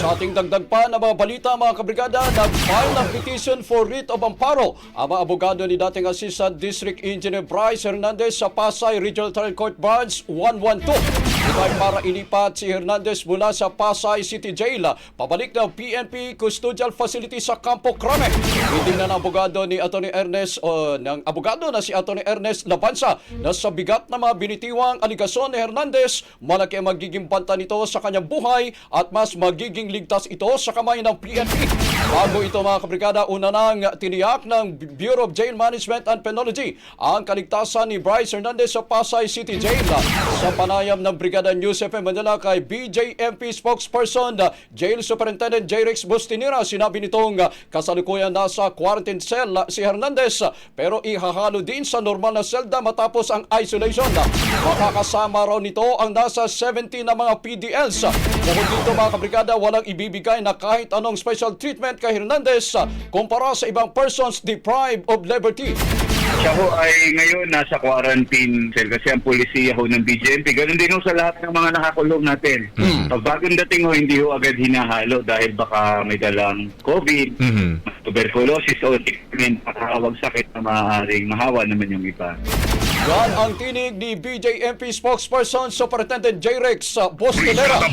Sa ating dagdag pa na mga balita mga kabrigada, nag-file ng petition for writ of amparo ang mga abogado ni dating Assistant District Engineer Bryce Hernandez sa Pasay Regional Trial Court Branch 112. Ito ay para ilipat si Hernandez mula sa Pasay City Jail pabalik ng PNP Custodial Facility sa Campo Crame. Hindi na ng abogado ni Atty. Ernest ng abogado na si Atty. Ernest Labanza na sa bigat na mga binitiwang aligasyon ni Hernandez, malaki ang magiging banta nito sa kanyang buhay at mas magiging ligtas ito sa kamay ng PNP. Bago ito mga kabrigada, una nang tiniyak ng Bureau of Jail Management and Penology ang kaligtasan ni Bryce Hernandez sa Pasay City Jail. Sa panayam ng Brigada News FM Manila kay BJMP spokesperson Jail Superintendent J. Rex Bustinira, sinabi nitong kasalukuyan nasa quarantine cell si Hernandez pero ihahalo din sa normal na selda matapos ang isolation. Makakasama raw nito ang nasa 70 na mga PDLs. Bukod dito mga kabrigada, walang ibibigay na kahit anong special treatment kay Hernandez kumpara sa ibang persons deprived of liberty. Siya ho ay ngayon nasa quarantine cell kasi ang polisiya ho ng BJMP. Ganun din ho sa lahat ng mga nakakulong natin. Pag bagong dating ho, hindi ho agad hinahalo dahil baka may dalang COVID, tuberculosis o patawag sakit na maaaring mahawa naman yung iba. Yan ang tinig ni BJMP spokesperson Superintendent J. Rex Bustinera.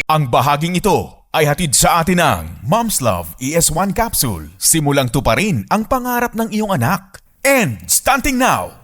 Ang bahaging ito ay hatid sa atin ng Mom's Love ES1 Capsule. Simulang tuparin ang pangarap ng iyong anak. And starting now,